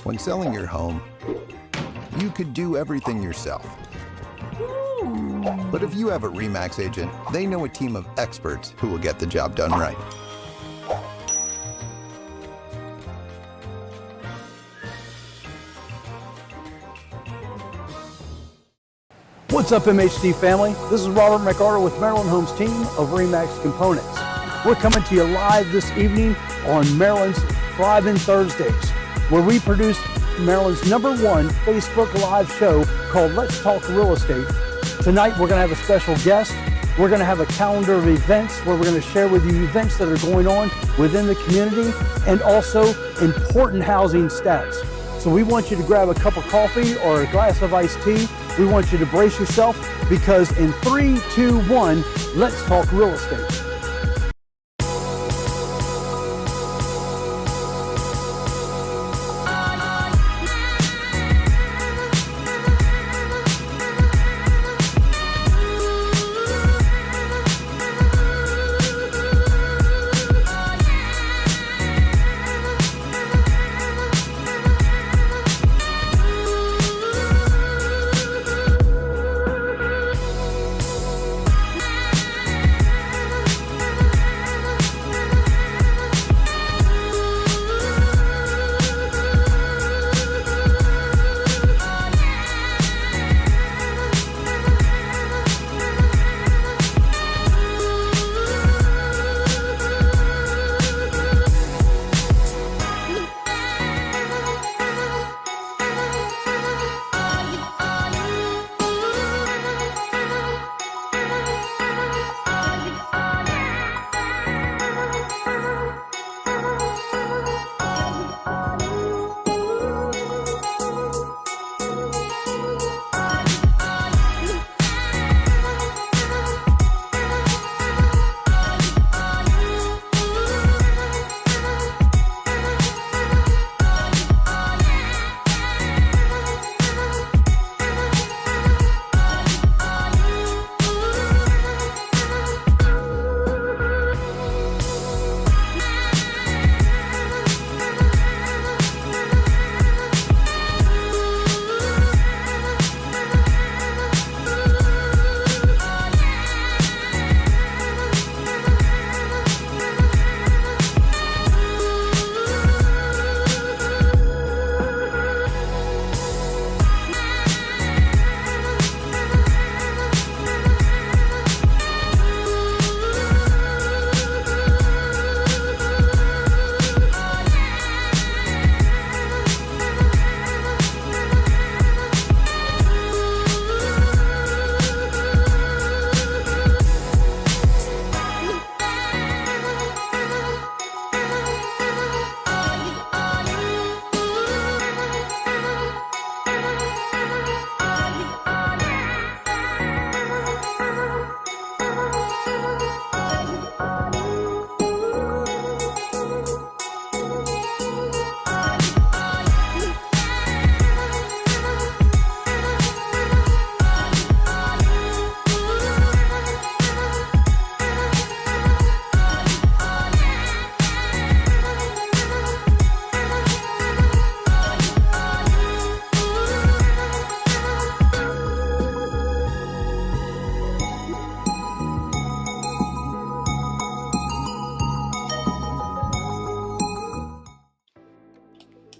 When selling your home, you could do everything yourself. But if you have a RE/MAX agent, they know a team of experts who will get the job done right. What's up, MHD family? This is Robert McArthur with Maryland Homes team of RE/MAX Components. We're coming to you live this evening on Maryland's *Live and Thursdays, where we produce Maryland's #1 Facebook Live show called Let's Talk Real Estate. Tonight we're going to have a special guest. We're going to have a calendar of events where we're going to share with you events that are going on within the community and also important housing stats. So we want you to grab a cup of coffee or a glass of iced tea. We want you to brace yourself because in 3, 2, 1, let's talk real estate.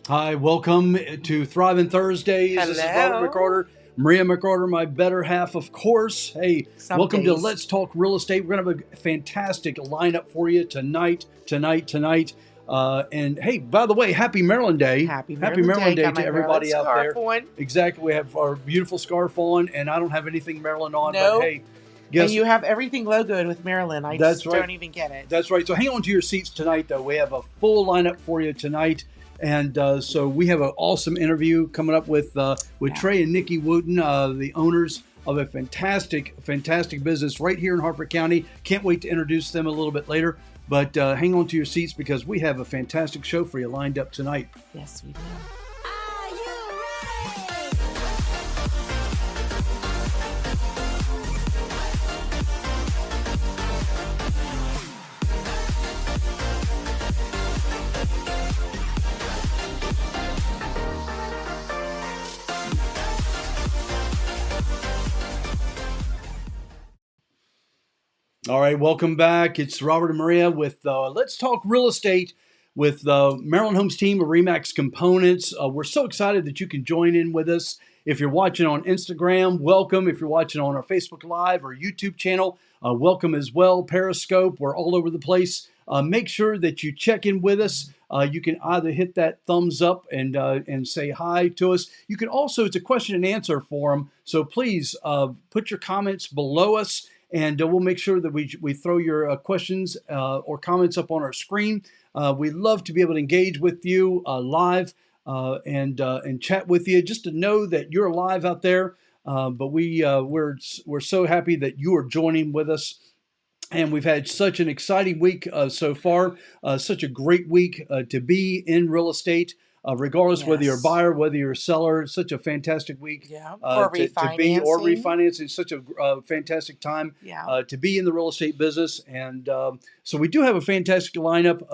Hi, welcome to Thriving Thursdays. Hello. This is Robert McArthur, Maria McArthur, my better half, of course. Hey, welcome to Let's Talk Real Estate. We're going to have a fantastic lineup for you tonight. And hey, by the way, Happy Maryland Day. Happy Maryland Day to everybody out there. On. Exactly. We have our beautiful scarf on, and I don't have anything Maryland on, no. But hey, and you have everything logoed with Maryland. I just don't even get it. That's right. So hang on to your seats tonight, though. We have a full lineup for you tonight. And so we have an awesome interview coming up with Trey and Nikki Wooten, the owners of a fantastic business right here in Harford County. Can't wait to introduce them a little bit later. But hang on to your seats because we have a fantastic show for you lined up tonight. Yes, we do. All right, welcome back. It's Robert and Maria with Let's Talk Real Estate with the Maryland Homes team of RE/MAX Components. We're so excited that you can join in with us. If you're watching on Instagram, welcome. If you're watching on our Facebook Live or YouTube channel, welcome as well. Periscope, we're all over the place. Make sure that you check in with us. You can either hit that thumbs up and say hi to us. You can also, it's a question and answer forum, so please put your comments below us, and we'll make sure that we throw your questions or comments up on our screen. We love to be able to engage with you live and chat with you, just to know that you're alive out there. But we're so happy that you are joining with us. And we've had such an exciting week so far, such a great week to be in real estate, regardless whether you're a buyer, whether you're a seller. Such a fantastic week or to be, or refinancing. Such a fantastic time to be in the real estate business. And so we do have a fantastic lineup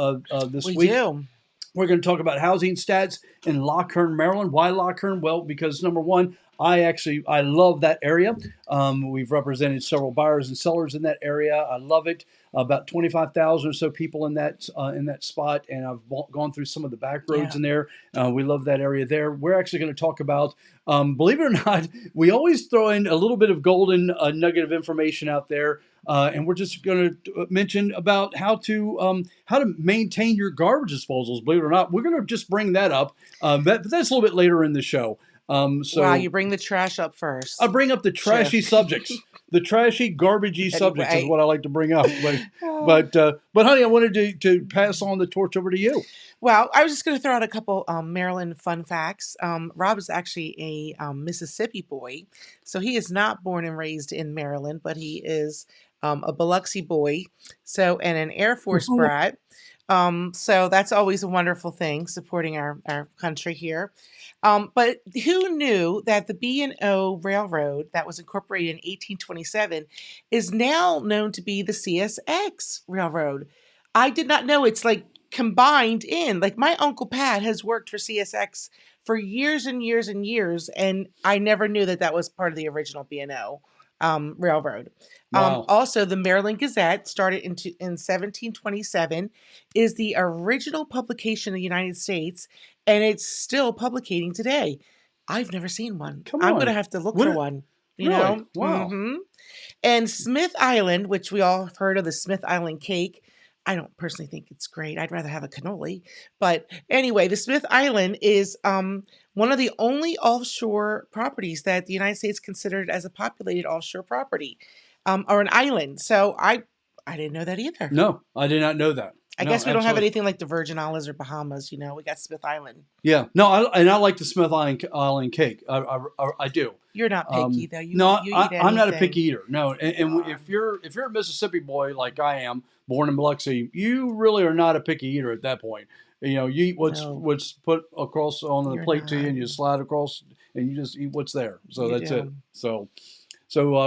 this week. We do. We're going to talk about housing stats in Lochern, Maryland. Why Lochern? Well, because number one, I love that area. We've represented several buyers and sellers in that area. I love it. About 25,000 or so people in that spot, and I've gone through some of the back roads in there. We love that area there. We're actually going to talk about, believe it or not, we always throw in a little bit of golden nugget of information out there, and we're just going to mention about how to maintain your garbage disposals. Believe it or not, we're going to just bring that up, but that's a little bit later in the show. Wow, you bring the trash up first. I bring up the trashy subjects. The trashy, garbagey subjects is what I like to bring up. But honey, I wanted to pass on the torch over to you. Well, I was just going to throw out a couple Maryland fun facts. Rob is actually a Mississippi boy. So he is not born and raised in Maryland, but he is a Biloxi boy, and an Air Force brat. So that's always a wonderful thing, supporting our country here. But who knew that the B&O Railroad that was incorporated in 1827 is now known to be the CSX Railroad? I did not know. It's like combined in. Like, my Uncle Pat has worked for CSX for years and years and years, and I never knew that was part of the original B&O Railroad. Wow. Also, the Maryland Gazette, started in 1727, is the original publication in the United States, and it's still publicating today. I've never seen one. I'm going to have to look for one. You know? Wow. Mm-hmm. And Smith Island, which we all have heard of, the Smith Island cake. I don't personally think it's great. I'd rather have a cannoli. But anyway, the Smith Island is one of the only offshore properties that the United States considered as a populated offshore property, or an island. So I didn't know that either. No, I did not know that. I guess we don't have anything like the Virgin Islands or Bahamas. We got Smith Island. Yeah. No, I like the Smith Island cake. I do. You're not picky, though. You I'm not a picky eater. No, and if you're a Mississippi boy like I am, born in Biloxi, you really are not a picky eater at that point. You eat what's put across on the plate to you, and you slide across, and you just eat what's there. So that's it. So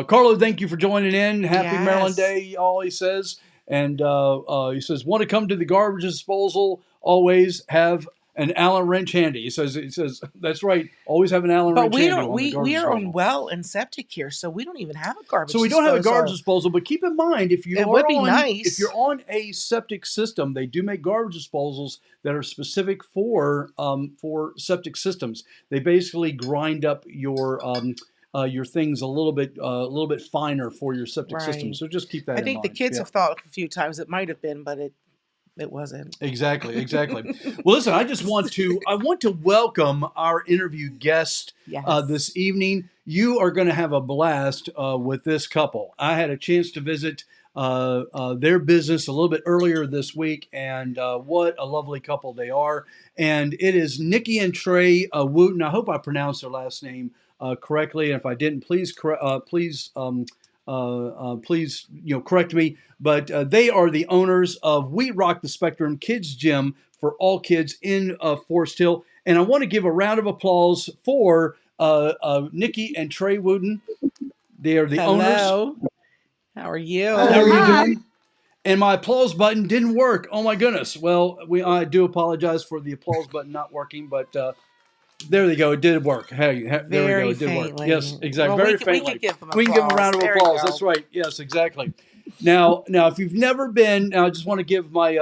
Carlo, thank you for joining in. Happy Maryland Day, all he says. And he says, want to come to the garbage disposal, always have an Allen wrench handy. He says that's right. Always have an Allen wrench handy. But we are on well and septic here, so we don't even have a garbage disposal. So we don't have a garbage disposal, but keep in mind, if you're on a septic system, they do make garbage disposals that are specific for septic systems. They basically grind up your things a little bit finer for your septic system. So just keep that in mind. I think the kids have thought a few times it might have been, but it wasn't. Exactly. Well, listen, I want to welcome our interview guest this evening. You are going to have a blast with this couple. I had a chance to visit their business a little bit earlier this week, and what a lovely couple they are. And it is Nikki and Trey Wooten. I hope I pronounced their last name correctly, and if I didn't, please correct me. But they are the owners of We Rock the Spectrum Kids Gym for all kids in Forest Hill, and I want to give a round of applause for Nikki and Trey Wooten. They are the owners. How are you? How are you doing? And my applause button didn't work. Oh my goodness. Well, I do apologize for the applause button not working, but. There they go. It did work. There we go. It did work. Yes, exactly. Well, very faintly. We can give them a round of applause. That's right. Yes, exactly. Now, if you've never been, now I just want to give my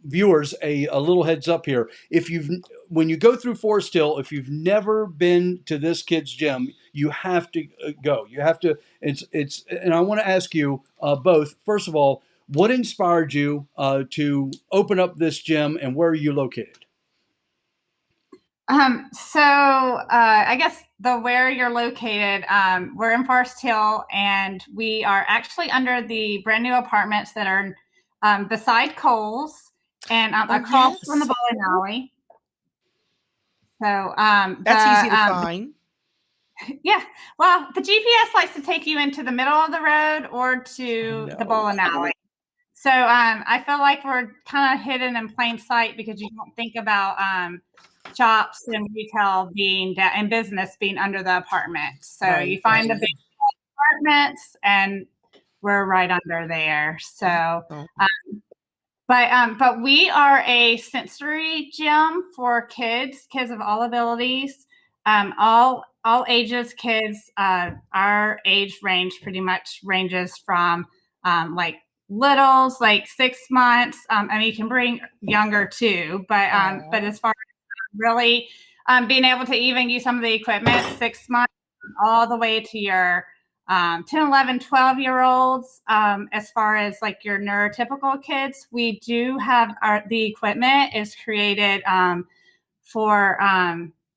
viewers a little heads up here. When you go through Forest Hill, if you've never been to this kid's gym, you have to go. You have to. And I want to ask you both. First of all, what inspired you to open up this gym, and where are you located? I guess where you're located, we're in Forest Hill, and we are actually under the brand new apartments that are beside Kohl's and across from the bowling alley. So that's easy to find. Yeah, well, the GPS likes to take you into the middle of the road or to the bowling alley. So I feel like we're kind of hidden in plain sight because you don't think about shops and retail and business being under the apartments. So you find the big apartments, and we're right under there. So, but we are a sensory gym for kids of all abilities, all ages. Kids, our age range pretty much ranges from like littles, like 6 months. I mean, you can bring younger too, but as far as really being able to even use some of the equipment, 6 months all the way to your 10, 11, 12-year-olds. As far as like your neurotypical kids, we do have the equipment is created for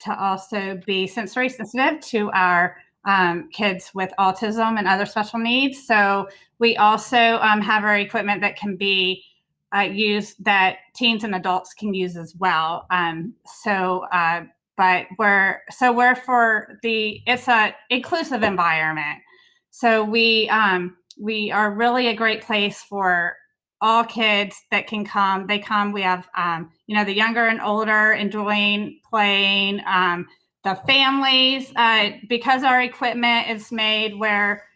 to also be sensory sensitive to our kids with autism and other special needs. So we also have our equipment that can be used that teens and adults can use as well. But we're for it's a inclusive environment. So we are really a great place for all kids that can come. They come. We have the younger and older enjoying playing. The families, because our equipment is made where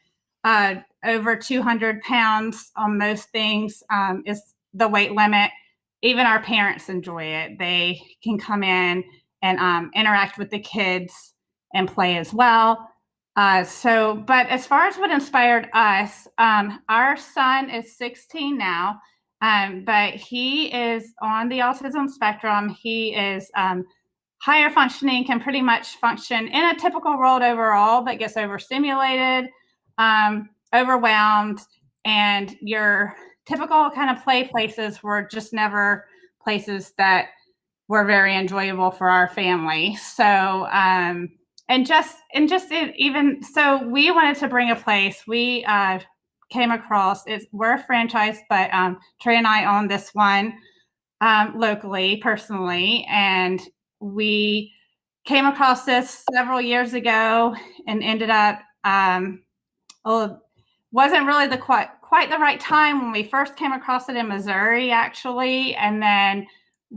over 200 pounds on most things is the weight limit. Even our parents enjoy it. They can come in and interact with the kids and play as well. But as far as what inspired us, our son is 16 now, but he is on the autism spectrum. He is higher functioning, can pretty much function in a typical world overall, but gets overstimulated, overwhelmed, and your typical kind of play places were just never places that were very enjoyable for our family. So, so we wanted to bring a place. We came across we're a franchise, but Trey and I own this one locally, personally, and we came across this several years ago and ended up wasn't really quite the right time when we first came across it in Missouri, actually, and then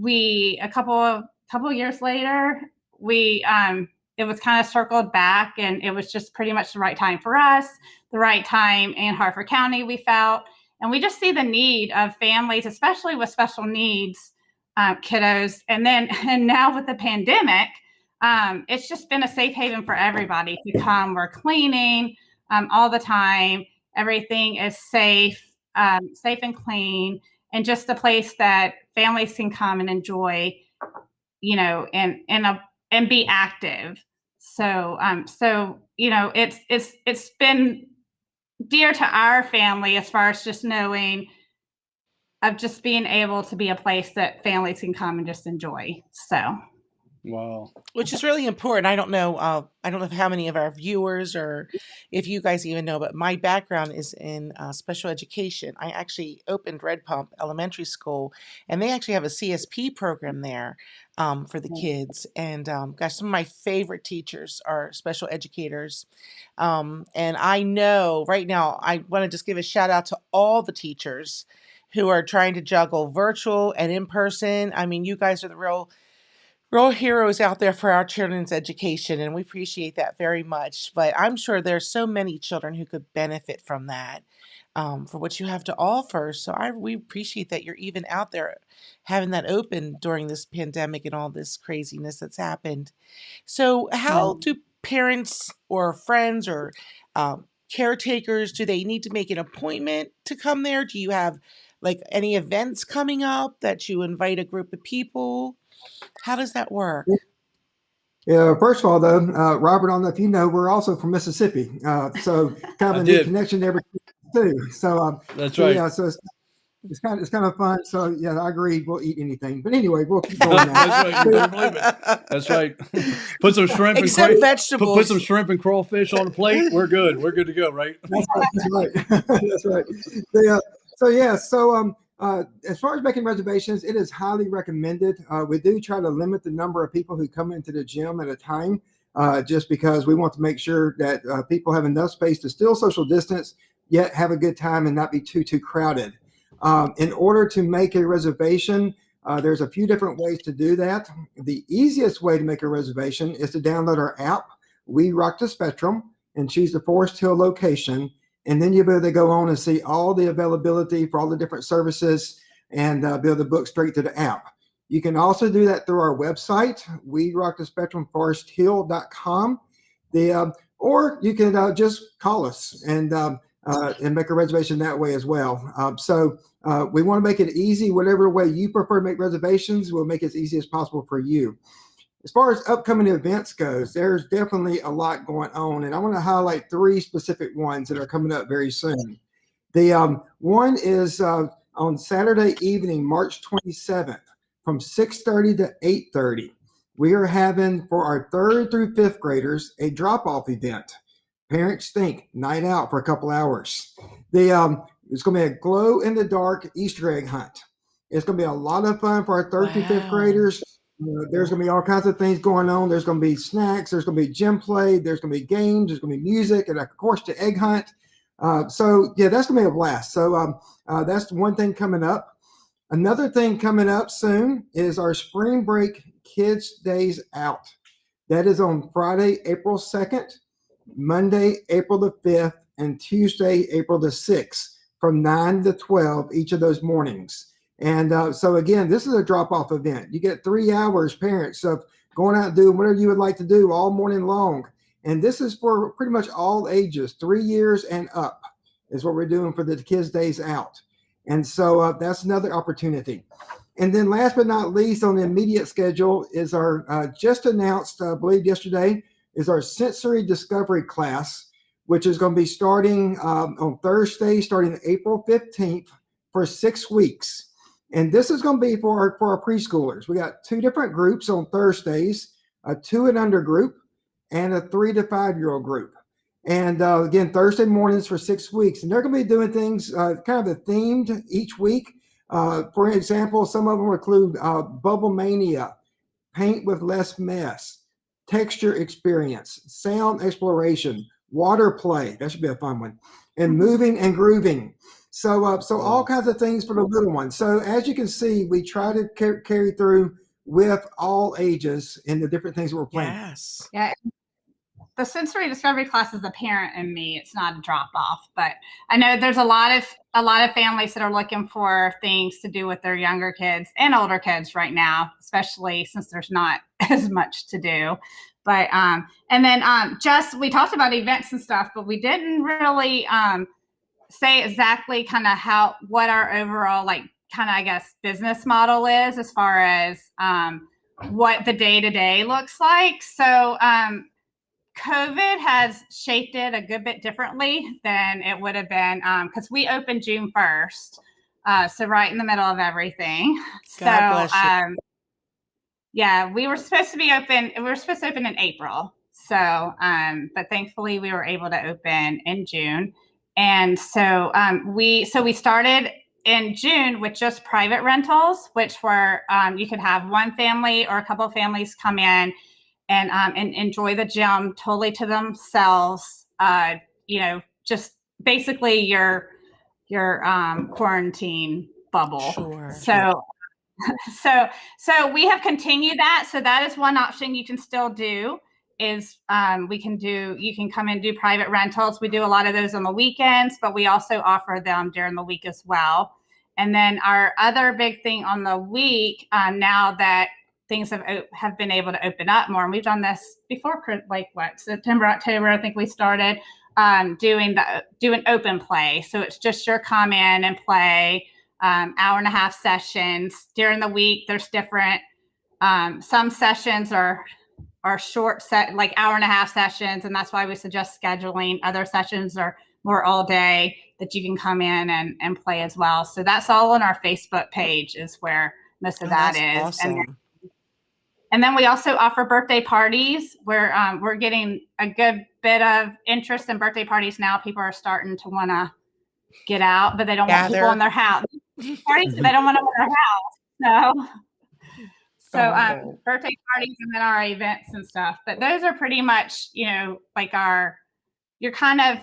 a couple of years later it was kind of circled back, and it was just pretty much the right time for us, the right time in Harford County, we felt. And we just see the need of families, especially with special needs kiddos. And now with the pandemic, it's just been a safe haven for everybody to come. We're cleaning all the time. Everything is safe and clean, and just a place that families can come and enjoy, and be active. So it's been dear to our family as far as just knowing of just being able to be a place that families can come and just enjoy. So. Wow. Which is really important. I don't know how many of our viewers or if you guys even know, but my background is in special education. I actually opened Red Pump Elementary School, and they actually have a CSP program there for the kids. And gosh, some of my favorite teachers are special educators. And I know right now, I want to just give a shout out to all the teachers who are trying to juggle virtual and in person. I mean, you guys are the real heroes out there for our children's education, and we appreciate that very much. But I'm sure there's so many children who could benefit from that, for what you have to offer. So we appreciate that you're even out there having that open during this pandemic and all this craziness that's happened. So how do parents or friends or caretakers, do they need to make an appointment to come there? Do you have like any events coming up that you invite a group of people? How does that work? Yeah, first of all, though, Robert, I don't know if you know, we're also from Mississippi, so kind of a neat connection there too. So That's right. Yeah, so it's kind of fun. So yeah, I agree. We'll eat anything, but anyway, we'll keep going now. That's right. You better believe it. That's right. Put some shrimp Except and vegetables. Put some shrimp and crawfish on the plate. We're good. We're good to go, right? That's right. That's right. So as far as making reservations, it is highly recommended. We do try to limit the number of people who come into the gym at a time, just because we want to make sure that people have enough space to still social distance, yet have a good time and not be too crowded. In order to make a reservation, there's a few different ways to do that. The easiest way to make a reservation is to download our app, We Rock the Spectrum, and choose the Forest Hill location. And then you'll be able to go on and see all the availability for all the different services and be able to book straight to the app. You can also do that through our website, WeRockTheSpectrumForestHill.com. Or you can just call us and make a reservation that way as well. We want to make it easy. Whatever way you prefer to make reservations, we'll make it as easy as possible for you. As far as upcoming events goes, there's definitely a lot going on, and I want to highlight 3 specific ones that are coming up very soon. The one is on Saturday evening, March 27th, from 6:30 to 8:30. We are having, for our 3rd through 5th graders, a drop-off event. Parents think night out for a couple hours. It's going to be a glow-in-the-dark Easter egg hunt. It's going to be a lot of fun for our 3rd through 5th graders. There's going to be all kinds of things going on. There's going to be snacks. There's going to be gym play. There's going to be games. There's going to be music, and of course the egg hunt. That's going to be a blast. So that's one thing coming up. Another thing coming up soon is our spring break kids days out. That is on Friday, April 2nd, Monday, April the 5th, and Tuesday, April the 6th, from 9 to 12 each of those mornings. And so again, this is a drop-off event. You get 3 hours, parents, of going out and doing whatever you would like to do all morning long. And this is for pretty much all ages, 3 years and up is what we're doing for the kids' days out. And so that's another opportunity. And then last but not least, on the immediate schedule is our just announced, I believe yesterday, is our sensory discovery class, which is going to be starting on Thursday, starting April 15th for 6 weeks. And this is going to be for our preschoolers. We got 2 different groups on Thursdays, a 2 and under group and a 3 to 5 year old group. And again, Thursday mornings for 6 weeks. And they're going to be doing things kind of themed each week. For example, some of them include Bubble Mania, Paint with Less Mess, Texture Experience, Sound Exploration, Water Play. That should be a fun one. And Moving and Grooving. So all kinds of things for the little ones. So as you can see, we try to carry through with all ages in the different things that we're playing. Yes. Yeah. The sensory discovery class is the parent in me. It's not a drop off, but I know there's a lot of families that are looking for things to do with their younger kids and older kids right now, especially since there's not as much to do. But and then just we talked about events and stuff, but we didn't really say exactly kind of what our overall I guess business model is as far as what the day-to-day looks like. So COVID has shaped it a good bit differently than it would have been because we opened June 1st. So right in the middle of everything. God bless you. Yeah, we were supposed to open in April. So, but thankfully we were able to open in June. And so we started in June with just private rentals, which were you could have one family or a couple of families come in and enjoy the gym totally to themselves. Just basically your quarantine bubble. Sure. So we have continued that. So that is one option you can still do. Is you can come and do private rentals. We do a lot of those on the weekends, but we also offer them during the week as well. And then our other big thing on the week, now that things have been able to open up more, and we've done this before, September, October, I think we started. doing open play. So it's just your come in and play, hour and a half sessions. During the week, there's different, some sessions are short set, like hour and a half sessions. And that's why we suggest scheduling. Other sessions are more all day that you can come in and play as well. So that's all on our Facebook page is where most of that is. Awesome. And then we also offer birthday parties where we're getting a good bit of interest in birthday parties now. People are starting to want to get out, but they don't want people in their house. Parties, they don't want them in their house. So birthday parties and then our events and stuff. But those are pretty much, like your kind of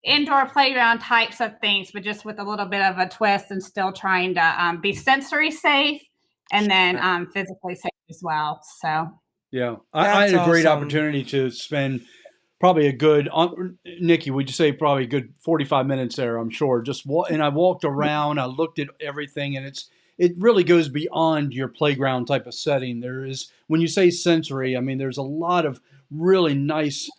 indoor playground types of things, but just with a little bit of a twist and still trying to be sensory safe and then physically safe as well. So yeah, I had a great opportunity to spend probably a good, Nikki, would you say probably a good 45 minutes there, I'm sure. And I walked around, I looked at everything, and it really goes beyond your playground type of setting. There is, when you say sensory, I mean, there's a lot of really nice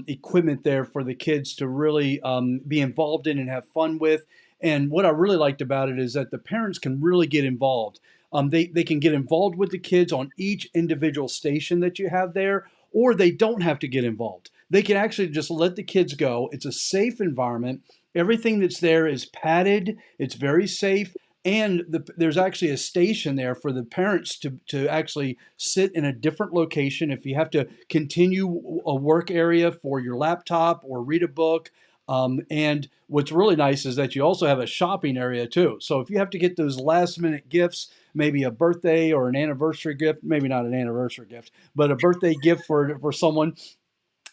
equipment there for the kids to really be involved in and have fun with. And what I really liked about it is that the parents can really get involved. They can get involved with the kids on each individual station that you have there, or they don't have to get involved. They can actually just let the kids go. It's a safe environment. Everything that's there is padded. It's very safe. And there's actually a station there for the parents to actually sit in a different location if you have to continue a work area for your laptop or read a book. And what's really nice is that you also have a shopping area too. So if you have to get those last minute gifts, maybe a birthday or an anniversary gift, maybe not an anniversary gift, but a birthday gift for someone.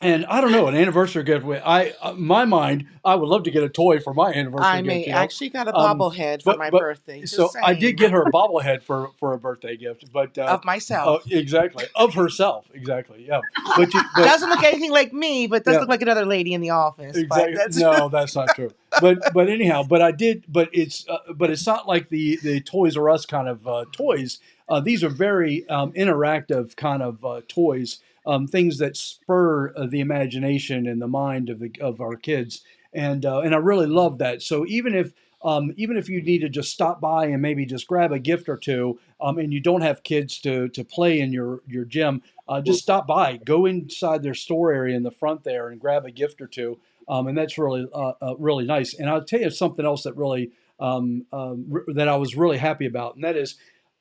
And I don't know, an anniversary gift. My mind, I would love to get a toy for my anniversary gift. I actually got a bobblehead for my birthday. So I did get her a bobblehead for a birthday gift, but of myself, exactly, of herself, exactly, yeah. But doesn't look anything like me, but does look like another lady in the office. Exactly. No, that's not true. But anyhow, but I did. But it's not like the Toys R Us kind of toys. These are very interactive kind of toys. Things that spur the imagination and the mind of our kids, and I really love that. So even if you need to just stop by and maybe just grab a gift or two, and you don't have kids to play in your gym, just stop by, go inside their store area in the front there and grab a gift or two, and that's really really nice. And I'll tell you something else that really that I was really happy about, and that is,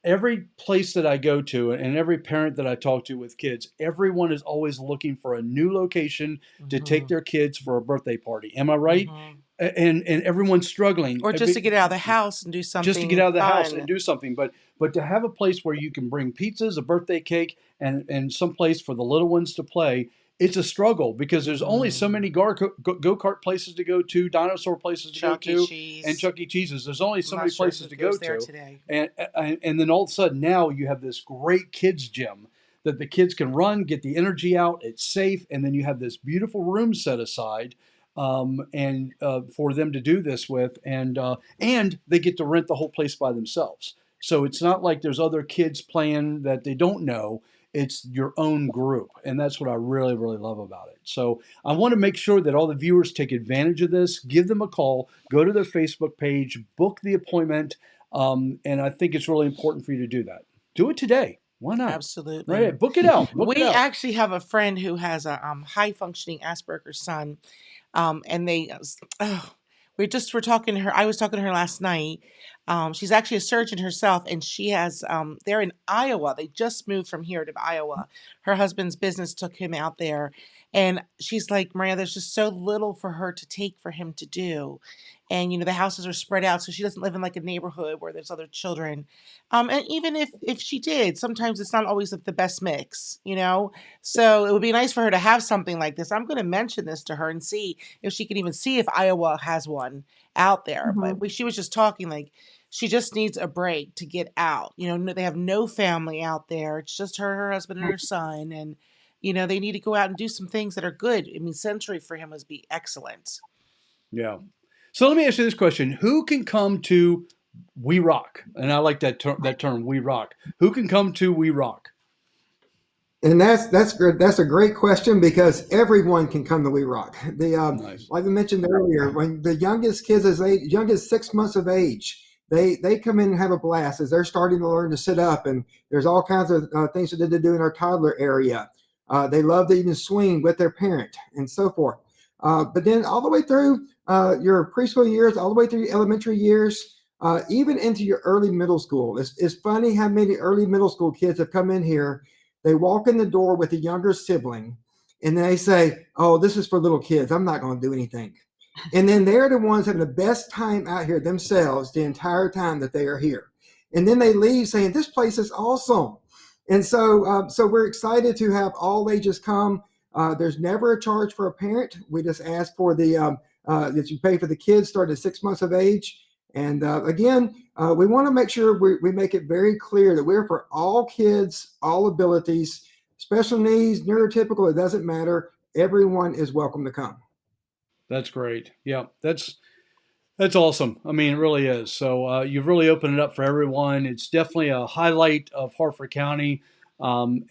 every place that I go to and every parent that I talk to with kids, everyone is always looking for a new location to take their kids for a birthday party. Am I right? And everyone's struggling. Or just to get out of the house and do something. Just to get out of the house and do something. But to have a place where you can bring pizzas, a birthday cake, and some place for the little ones to play, it's a struggle because there's only so many go-kart places to go to, dinosaur places to go to, and Chuck E. Cheese's. There's only so many places to go to. Today. And then all of a sudden now you have this great kids gym that the kids can run, get the energy out, it's safe, and then you have this beautiful room set aside and for them to do this with, and they get to rent the whole place by themselves. So it's not like there's other kids playing that they don't know. It's your own group. And that's what I really, really love about it. So I want to make sure that all the viewers take advantage of this. Give them a call. Go to their Facebook page. Book the appointment. And I think it's really important for you to do that. Do it today. Why not? Absolutely. Right. Book it out. We actually have a friend who has a high-functioning Asperger's son. And we're talking to her. I was talking to her last night. She's actually a surgeon herself, and she has, they're in Iowa. They just moved from here to Iowa. Her husband's business took him out there. And she's like, Maria, there's just so little for her to take for him to do. And, the houses are spread out, so she doesn't live in like a neighborhood where there's other children. And even if she did, sometimes it's not always the best mix, So it would be nice for her to have something like this. I'm going to mention this to her and see if she can even see if Iowa has one out there. But she was just talking like she just needs a break to get out. They have no family out there. It's just her husband, and her son. And, they need to go out and do some things that are good. I mean, sensory for him would be excellent. Yeah. So let me ask you this question. Who can come to We Rock? And I like that term, We Rock. Who can come to We Rock? And that's good. That's a great question because everyone can come to We Rock. Nice. Like we mentioned earlier, when the youngest kids youngest 6 months of age, they come in and have a blast as they're starting to learn to sit up, and there's all kinds of things that they do in our toddler area. They love to even swing with their parent and so forth. But then all the way through your preschool years, all the way through your elementary years, even into your early middle school. It's funny how many early middle school kids have come in here. They walk in the door with a younger sibling and they say, oh, this is for little kids. I'm not going to do anything. And then they're the ones having the best time out here themselves the entire time that they are here. And then they leave saying, this place is awesome. And so we're excited to have all ages come. There's never a charge for a parent. We just ask for that you pay for the kids starting at 6 months of age. And again, we want to make sure we make it very clear that we're for all kids, all abilities, special needs, neurotypical, it doesn't matter. Everyone is welcome to come. That's great. Yeah, that's awesome. I mean, it really is. So you've really opened it up for everyone. It's definitely a highlight of Harford County, and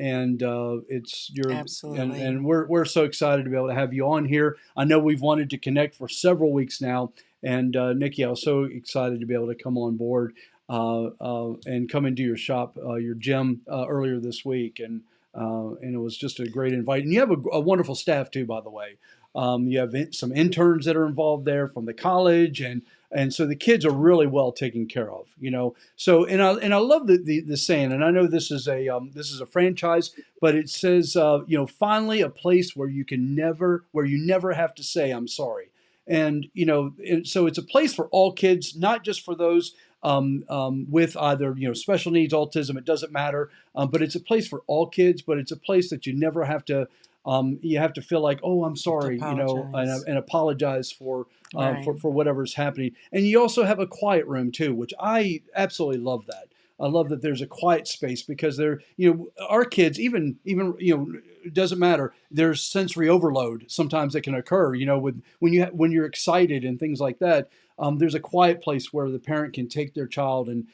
it's your Absolutely. and we're so excited to be able to have you on here. I know we've wanted to connect for several weeks now, and Nikki, I was so excited to be able to come on board and come into your shop, your gym earlier this week, and it was just a great invite. And you have a wonderful staff too, by the way. You have some interns that are involved there from the college, and so the kids are really well taken care of, you know. So and I love the saying, and I know this is a franchise, but it says you know, finally a place where you never have to say I'm sorry, and you know, so it's a place for all kids, not just for those with either, you know, special needs, autism. It doesn't matter, but it's a place for all kids. But it's a place that you never have to. You have to feel like, oh, I'm sorry, you know, and apologize for whatever's happening. And you also have a quiet room too, which I absolutely love that. I love that there's a quiet space because they're, you know, our kids, even, you know, it doesn't matter. There's sensory overload sometimes that can occur, you know, when you're excited and things like that. There's a quiet place where the parent can take their child and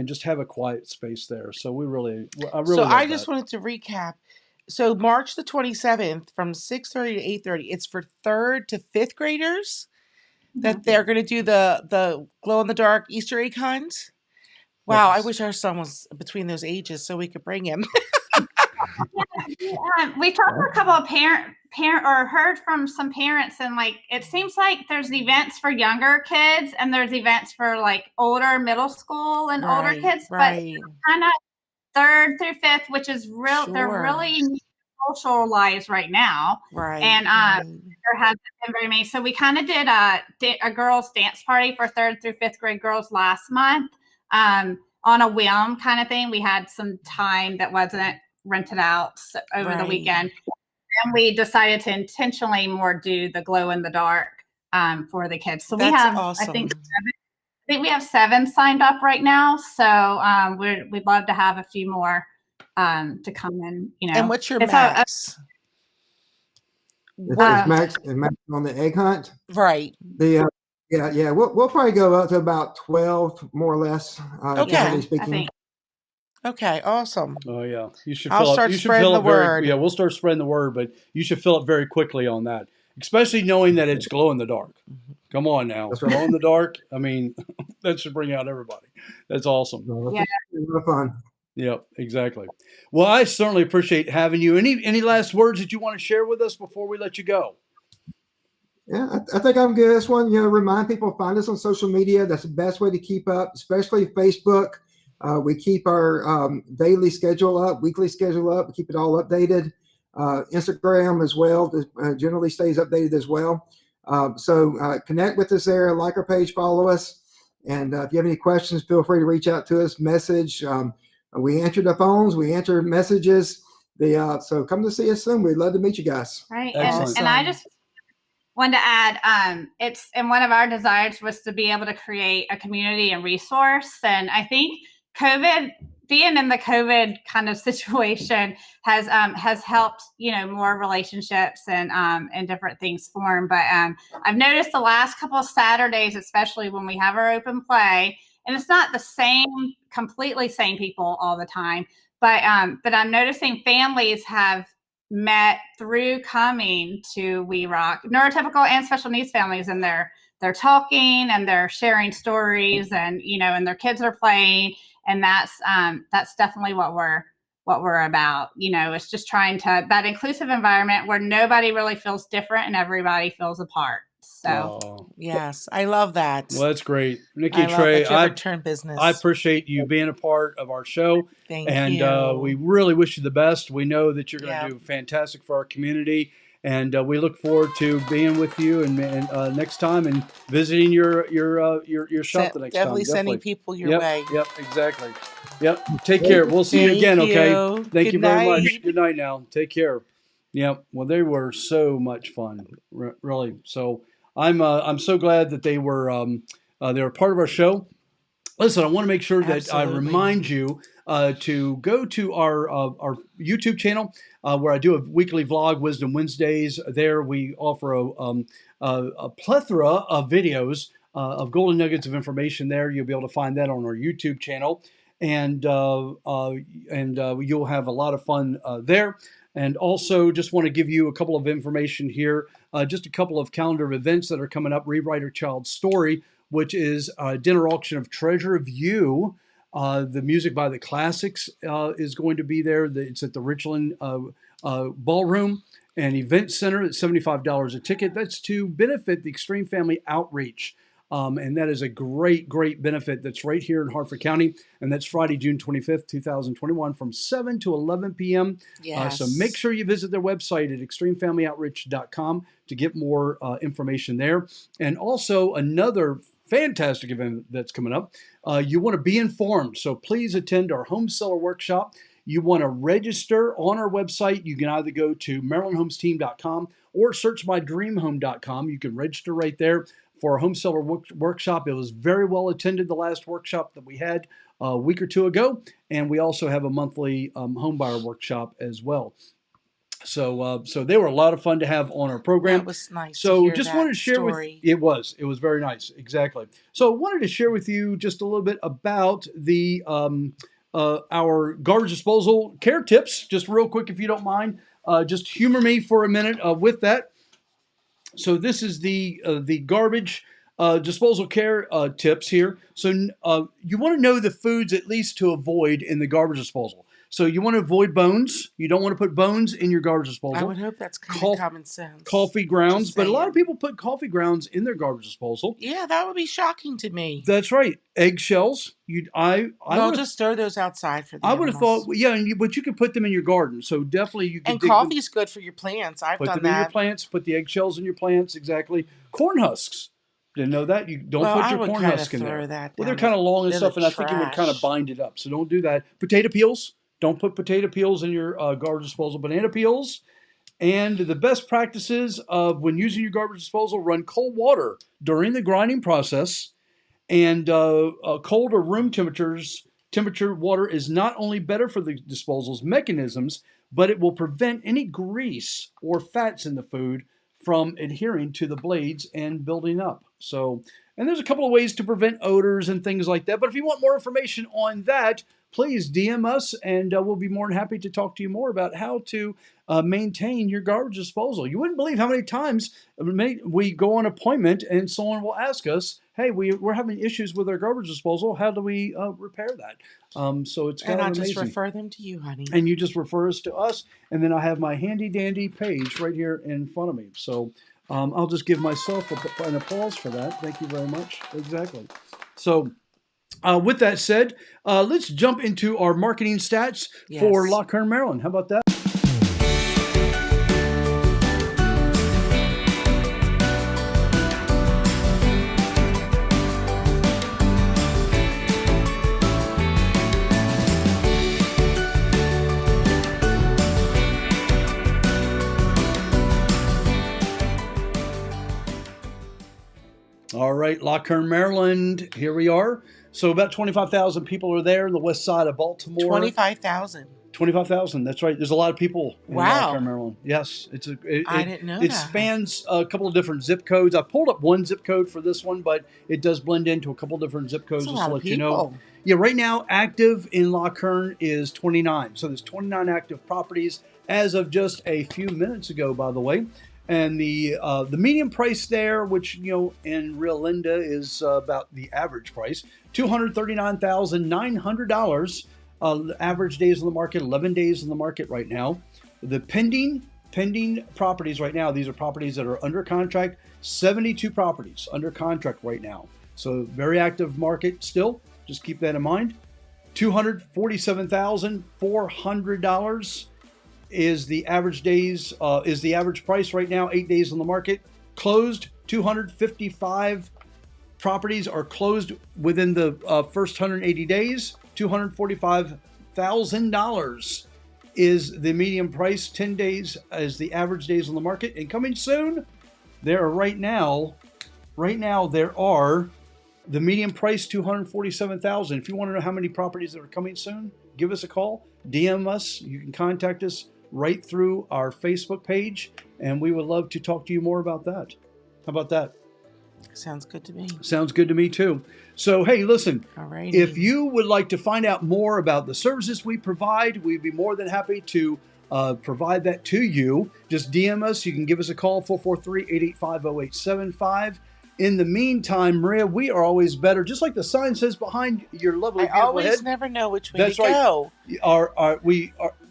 just have a quiet space there. So I really So love I just that. wanted to recap. So March the 27th from 6:30 to 8:30, it's for 3rd to 5th graders that they're going to do the glow in the dark Easter egg hunt. Wow, I Yes. wish our son was between those ages so we could bring him. We talked to a couple of parent or heard from some parents, and like it seems like there's events for younger kids and there's events for like older middle school and older kids, but kind of 3rd through 5th, which is they're really social lives right now. And there hasn't been very many. So we kind of did a girls dance party for 3rd through 5th grade girls last month on a whim kind of thing. We had some time that wasn't rented out over the weekend. And we decided to intentionally more do the glow in the dark for the kids. So we have, awesome. I think we have 7 signed up right now. So we'd love to have a few more to come in, you know. And what's your max? It's max on the egg hunt. Right. Yeah. We'll probably go up to about 12, more or less. Okay. Speaking. Okay, awesome. Oh yeah, you should. I'll start spreading the word. Yeah, we'll start spreading the word, but you should fill it very quickly on that, especially knowing that it's glow in the dark. Come on now, That's right. Glow in the dark. I mean, that should bring out everybody. That's awesome. Yeah, it's a lot of fun. Yep, exactly. Well, I certainly appreciate having you. Any last words that you want to share with us before we let you go? Yeah, I think I'm good. This one, you know, remind people, find us on social media. That's the best way to keep up, especially Facebook. We keep our daily schedule up, weekly schedule up. We keep it all updated. Instagram as well generally stays updated as well. So connect with us there, like our page, follow us. And if you have any questions, feel free to reach out to us, message. We answer the phones, we answer messages. So come to see us soon. We'd love to meet you guys. Right. And I just wanted to add, and one of our desires was to be able to create a community and resource. And I think being in the COVID kind of situation has helped, you know, more relationships and different things form. But I've noticed the last couple of Saturdays, especially when we have our open play, and it's not the completely same people all the time, but I'm noticing families have met through coming to We Rock, neurotypical and special needs families, and they're talking and they're sharing stories, and and their kids are playing, and that's definitely what we're about. It's just trying to that inclusive environment where nobody really feels different and everybody feels a part. So yes, I love that. Well, that's great, Nikki I and love Trey. that you have a return business. I appreciate you being a part of our show. Thank and you. We really wish you the best. We know that you're going to do fantastic for our community, and we look forward to being with you and next time and visiting your shop the next time. Definitely sending people your way. Yep, exactly. Yep. Take care. We'll see you again. Okay. Thank you very much. Good night now. Take care. Yep. Well, they were so much fun, really. So I'm so glad that they were part of our show. Listen, I want to make sure that I remind you to go to our YouTube channel where I do a weekly vlog, Wisdom Wednesdays. There we offer a plethora of videos of golden nuggets of information. There you'll be able to find that on our YouTube channel, and you'll have a lot of fun there. And also, just want to give you a couple of information here. Just a couple of calendar events that are coming up. Rewrite Your Child's Story, which is a dinner auction of Treasure of You. The music by the Classics is going to be there. It's at the Richland Ballroom and Event Center. It's $75 a ticket. That's to benefit the Extreme Family Outreach. And that is a great, great benefit that's right here in Harford County. And that's Friday, June 25th, 2021 from 7 to 11 p.m. Yes. So make sure you visit their website at extremefamilyoutreach.com to get more information there. And also another fantastic event that's coming up. You want to be informed. So please attend our home seller workshop. You want to register on our website. You can either go to MarylandHomesTeam.com or searchmydreamhome.com. You can register right there for our home seller workshop. It was very well attended, the last workshop that we had a week or two ago. And we also have a monthly home buyer workshop as well. So they were a lot of fun to have on our program. That was nice. So just wanted to share with you. It was very nice. Exactly. So I wanted to share with you just a little bit about the our garbage disposal care tips, just real quick, if you don't mind. Just humor me for a minute with that. So this is the garbage disposal care tips here. So you want to know the foods at least to avoid in the garbage disposal. So you want to avoid bones. You don't want to put bones in your garbage disposal. I would hope that's kind of common sense. Coffee grounds, but a lot of people put coffee grounds in their garbage disposal. Yeah, that would be shocking to me. That's right. Eggshells. Well, just throw those outside for the I would have thought, yeah, but you could put them in your garden. So definitely you can. And coffee's good for your plants. I've done that. Put them in your plants. Put the eggshells in your plants. Exactly. Corn husks. Didn't know that. You don't put your corn husk in there. Well, they're kind of long and stuff, and I think it would kind of bind it up. So don't do that. Potato peels. Don't put potato peels in your garbage disposal. Banana peels. And the best practices of when using your garbage disposal, run cold water during the grinding process. And cold or room temperature water is not only better for the disposal's mechanisms, but it will prevent any grease or fats in the food from adhering to the blades and building up. So, and there's a couple of ways to prevent odors and things like that. But if you want more information on that, please DM us, and we'll be more than happy to talk to you more about how to maintain your garbage disposal. You wouldn't believe how many times we go on appointment and someone will ask us, hey, we're having issues with our garbage disposal. How do we repair that? So it's kind of amazing. And I just refer them to you, honey. And you just refer us to us. And then I have my handy dandy page right here in front of me. So I'll just give myself an applause for that. Thank you very much. Exactly. So with that said, let's jump into our marketing stats for Loch Kern, Maryland. How about that? All right, Loch Kern, Maryland, here we are. So about 25,000 people are there in the west side of Baltimore. 25,000. 25,000. That's right. There's a lot of people in Wow. Lockhart, Maryland. Yes, I didn't know it that. spans a couple of different zip codes. I pulled up one zip code for this one, but it does blend into a couple of different zip codes. That's a Just lot to of let you know. people. Yeah, right now active in Lockhart is 29. So there's 29 active properties as of just a few minutes ago, by the way. And the median price there, which in Real Linda is about the average price, $239,900. The average days on the market, 11 days on the market right now. The pending properties right now, these are properties that are under contract, 72 properties under contract right now. So very active market still. Just keep that in mind. $247,400 is the average days, is the average price right now, 8 days on the market. Closed, 255 properties are closed within the first 180 days. $245,000 is the median price. 10 days is the average days on the market. And coming soon, there are right now there are the median price $247,000. If you want to know how many properties that are coming soon, give us a call, DM us. You can contact us right through our Facebook page, and we would love to talk to you more about that. How about that? Sounds good to me. Sounds good to me too. So, hey, listen, Alrighty. if you would like to find out more about the services we provide, we'd be more than happy to provide that to you. Just DM us. You can give us a call, 443-885-0875. In the meantime, Maria, we are always better. Just like the sign says behind your lovely, beautiful always head. never know which way That's to right. go.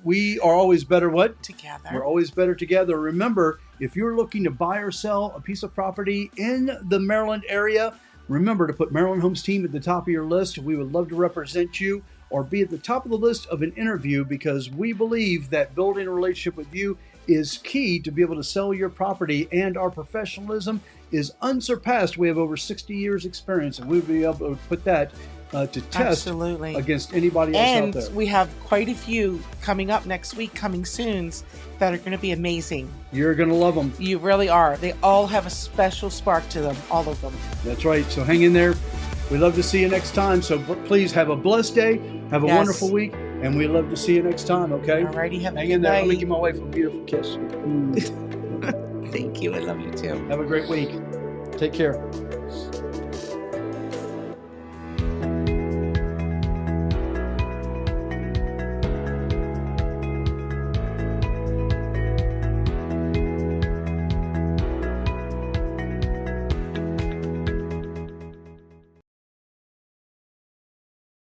We are always better what? Together. We're always better together. Remember, if you're looking to buy or sell a piece of property in the Maryland area, remember to put Maryland Homes Team at the top of your list. We would love to represent you or be at the top of the list of an interview, because we believe that building a relationship with you is key to be able to sell your property, and our professionalism is unsurpassed. We have over 60 years experience, and we'll be able to put that to test Absolutely. against anybody else And out there. we have quite a few coming up next week, coming soon, that are going to be amazing. You're going to love them. You really are. They all have a special spark to them, all of them. That's right. So hang in there. We'd love to see you next time. So please have a blessed day. Have a wonderful week. And we'd love to see you next time, okay? Alrighty. Have a Hang good in there. Let me night. give my wife a beautiful kiss. Thank you. I love you too. Have a great week. Take care.